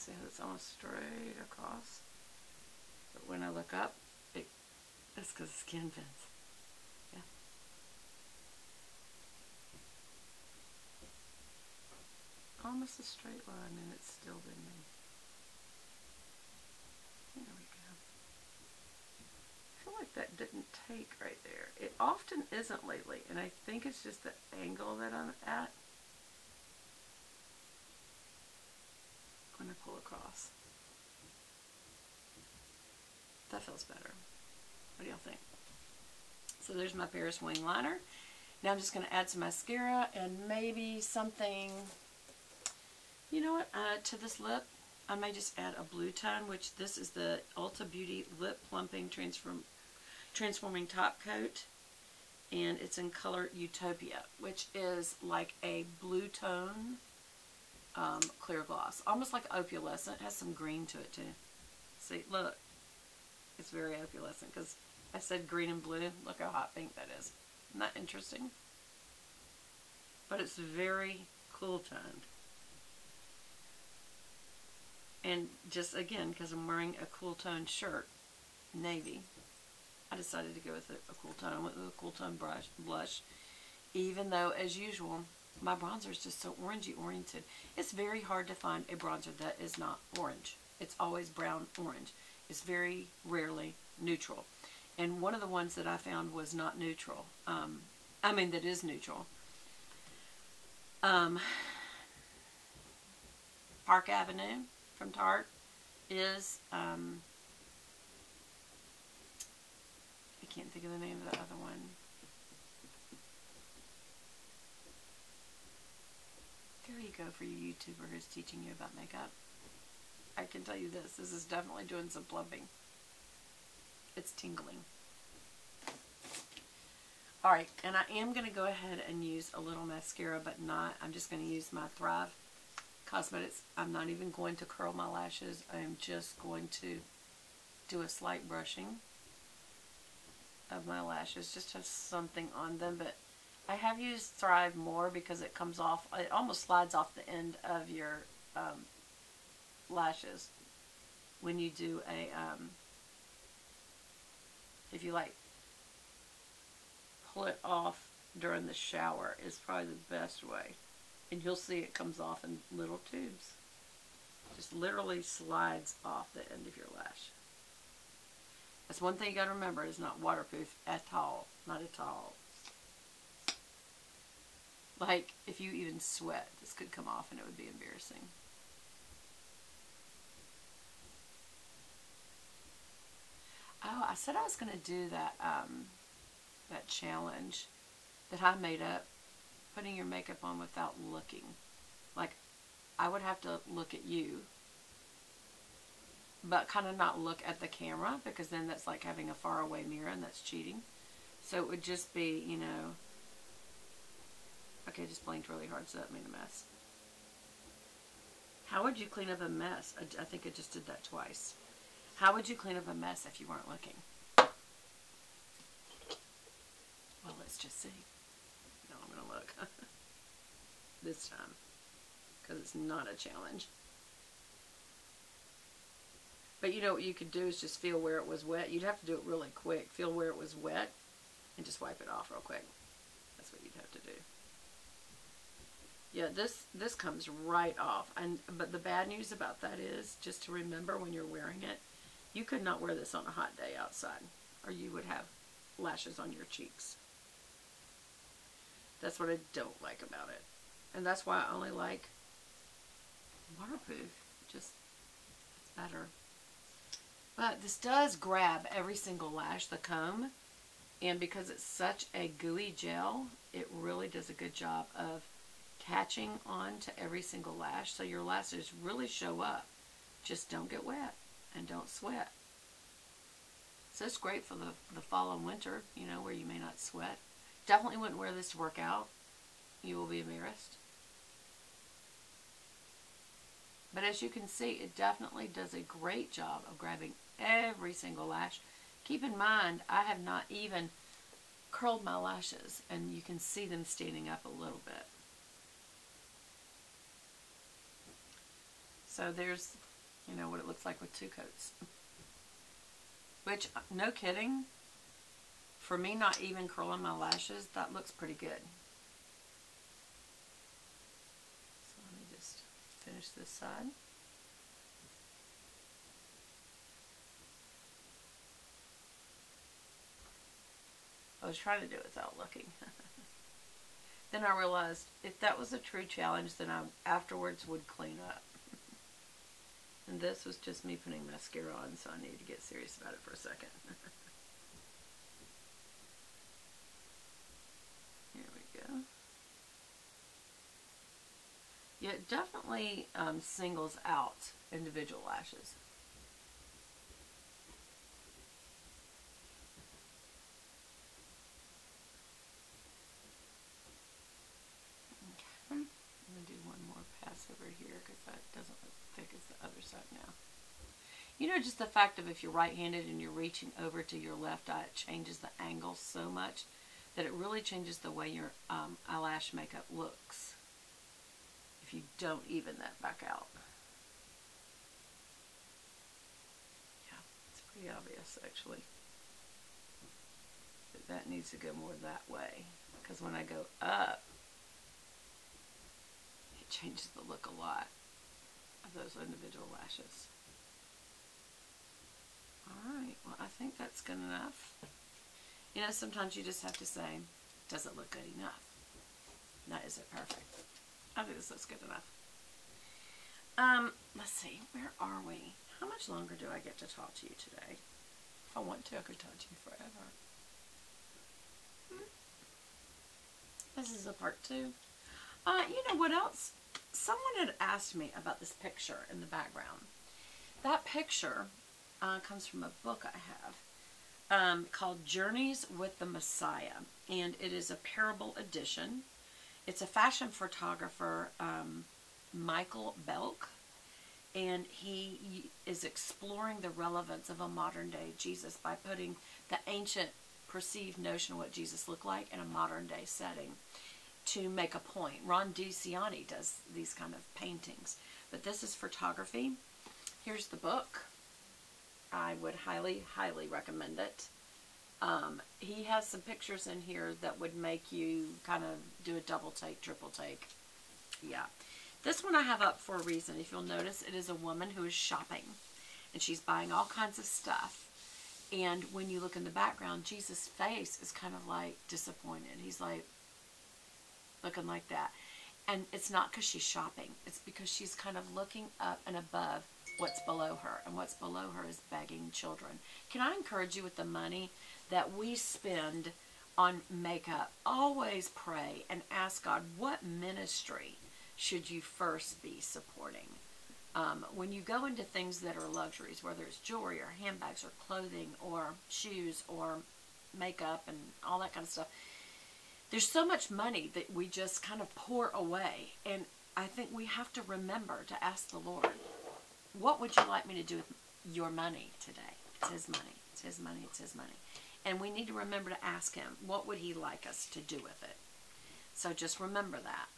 See how it's almost straight across? But when I look up, it's because the skin bends. Yeah. Almost a straight line, and it's still bending. There we go. I feel like that didn't take right there. It often isn't lately, and I think it's just the angle that I'm at when I pull across. That feels better. What do y'all think? So there's my Paris wing liner. Now I'm just going to add some mascara and maybe something, you know what, to this lip. I may just add a blue tone, which this is the Ulta Beauty Lip Plumping Transforming Top Coat. And it's in color Utopia, which is like a blue tone clear gloss. Almost like opalescent. It has some green to it too. See, look. It's very opalescent because I said green and blue. Look how hot pink that is. Isn't that interesting? But it's very cool toned. And just again, because I'm wearing a cool toned shirt, navy, I decided to go with a cool tone. I went with a cool tone blush. Even though, as usual, my bronzer is just so orangey oriented. It's very hard to find a bronzer that is not orange. It's always brown orange. It's very rarely neutral. And one of the ones that I found was not neutral. That is neutral. Park Avenue from Tarte is, I can't think of the name of the other one. There you go for you YouTuber who's teaching you about makeup. I can tell you this is definitely doing some plumping. It's tingling. Alright, and I am going to go ahead and use a little mascara, but I'm just going to use my Thrive Cosmetics. I'm not even going to curl my lashes. I am just going to do a slight brushing of my lashes, just to have something on them, but I have used Thrive more because it comes off, it almost slides off the end of your lashes when you do a if you like pull it off during the shower is probably the best way, and you'll see it comes off in little tubes. Just literally slides off the end of your lash. That's one thing you got to remember, it's not waterproof at all. Not at all. Like if you even sweat, this could come off and it would be embarrassing. Oh, I said I was going to do that that challenge that I made up, putting your makeup on without looking. Like, I would have to look at you, but kind of not look at the camera, because then that's like having a faraway mirror and that's cheating. So it would just be, you know, okay, just blinked really hard, so that made a mess. How would you clean up a mess? I think I just did that twice. How would you clean up a mess if you weren't looking? Well, let's just see. No, I'm going to look. This time. Because it's not a challenge. But you know what you could do is just feel where it was wet. You'd have to do it really quick. Feel where it was wet and just wipe it off real quick. That's what you'd have to do. Yeah, this comes right off. But the bad news about that is, just to remember when you're wearing it, you could not wear this on a hot day outside, or you would have lashes on your cheeks. That's what I don't like about it. And that's why I only like waterproof. Just, it's better. But this does grab every single lash, the comb. And because it's such a gooey gel, it really does a good job of catching on to every single lash. So your lashes really show up. Just don't get wet and don't sweat. So it's great for the fall and winter, you know, where you may not sweat. Definitely wouldn't wear this to work out. You will be embarrassed. But as you can see, it definitely does a great job of grabbing every single lash. Keep in mind, I have not even curled my lashes, and you can see them standing up a little bit. So there's You know what it looks like with 2 coats. Which, no kidding, for me not even curling my lashes, that looks pretty good. So let me just finish this side. I was trying to do it without looking. Then I realized if that was a true challenge, then I afterwards would clean up. And this was just me putting mascara on, so I need to get serious about it for a second. Here we go. Yeah, it definitely singles out individual lashes. I'm going to do one more pass over here because that doesn't look thick as the other side now. You know, just the fact of if you're right-handed and you're reaching over to your left eye, it changes the angle so much that it really changes the way your eyelash makeup looks if you don't even that back out. Yeah, it's pretty obvious actually. But that needs to go more that way because when I go up, changes the look a lot of those individual lashes. Alright, well I think that's good enough. You know, sometimes you just have to say, does it look good enough? Not is it perfect? I think this looks good enough. Let's see, where are we? How much longer do I get to talk to you today? If I want to, I could talk to you forever. This is a part 2. You know what else? Someone had asked me about this picture in the background. That picture comes from a book I have called Journeys with the Messiah, and it is a parable edition. It's a fashion photographer, Michael Belk, and he is exploring the relevance of a modern-day Jesus by putting the ancient perceived notion of what Jesus looked like in a modern-day setting to make a point. Ron DeCiani does these kind of paintings, but this is photography. Here's the book. I would highly, highly recommend it. He has some pictures in here that would make you kind of do a double take, triple take. Yeah. This one I have up for a reason. If you'll notice, it is a woman who is shopping, and she's buying all kinds of stuff. And when you look in the background, Jesus' face is kind of like disappointed. He's like, looking like that. And it's not because she's shopping. It's because she's kind of looking up and above what's below her. And what's below her is begging children. Can I encourage you with the money that we spend on makeup? Always pray and ask God, what ministry should you first be supporting? When you go into things that are luxuries, whether it's jewelry or handbags or clothing or shoes or makeup and all that kind of stuff, there's so much money that we just kind of pour away. And I think we have to remember to ask the Lord, what would you like me to do with your money today? It's His money. It's His money. It's His money. And we need to remember to ask Him, what would He like us to do with it? So just remember that.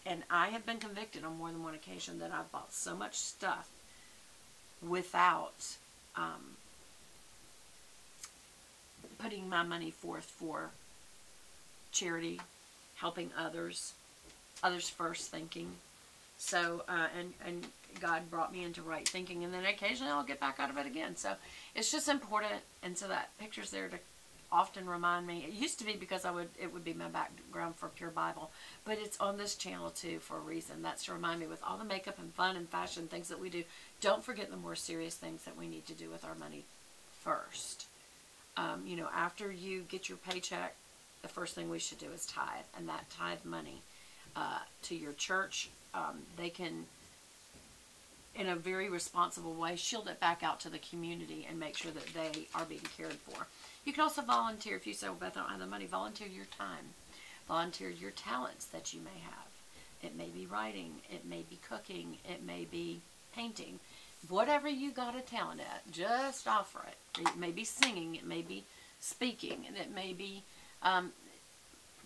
And I have been convicted on more than one occasion that I've bought so much stuff without putting my money forth for charity, helping others first thinking. So, and God brought me into right thinking, and then occasionally I'll get back out of it again. So it's just important, and so that picture's there to often remind me. It used to be because it would be my background for Pure Bible, but it's on this channel too for a reason. That's to remind me with all the makeup and fun and fashion things that we do, don't forget the more serious things that we need to do with our money first. You know, after you get your paycheck, the first thing we should do is tithe, and that tithe money to your church, they can, in a very responsible way, shield it back out to the community and make sure that they are being cared for. You can also volunteer. If you say, well, Beth, I don't have the money, volunteer your time. Volunteer your talents that you may have. It may be writing. It may be cooking. It may be painting. Whatever you got a talent at, just offer it. It may be singing. It may be speaking. And it may be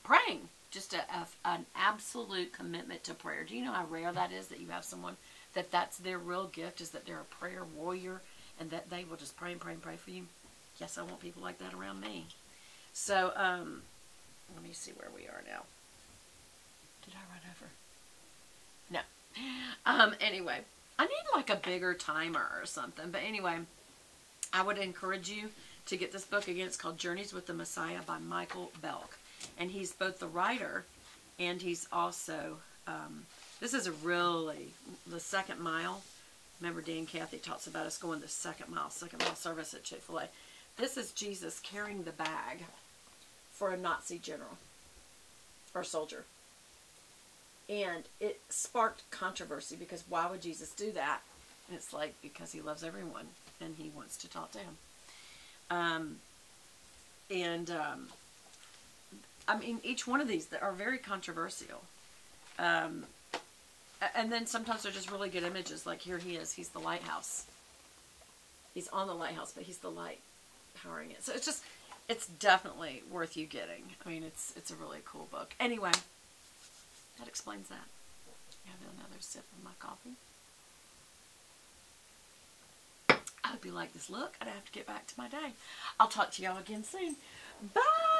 praying. Just an absolute commitment to prayer. Do you know how rare that is, that you have someone that that's their real gift, is that they're a prayer warrior and that they will just pray and pray and pray for you. Yes, I want people like that around me. So, let me see where we are now. Did I run over? No. Anyway, I need like a bigger timer or something. But anyway, I would encourage you to get this book. Again, it's called Journeys with the Messiah by Michael Belk. And he's both the writer and he's also, this is a really, the second mile. Remember Dan Cathy talks about us going the second mile service at Chick-fil-A. This is Jesus carrying the bag for a Nazi general or soldier. And it sparked controversy because why would Jesus do that? And it's like, because he loves everyone and he wants to talk to him. I mean, each one of these that are very controversial. And then sometimes they're just really good images. Like here he is. He's the lighthouse. He's on the lighthouse, but he's the light powering it. So it's just, it's definitely worth you getting. I mean, it's a really cool book. Anyway, that explains that. Have another sip of my coffee. I hope you like this look. I have to get back to my day. I'll talk to y'all again soon. Bye!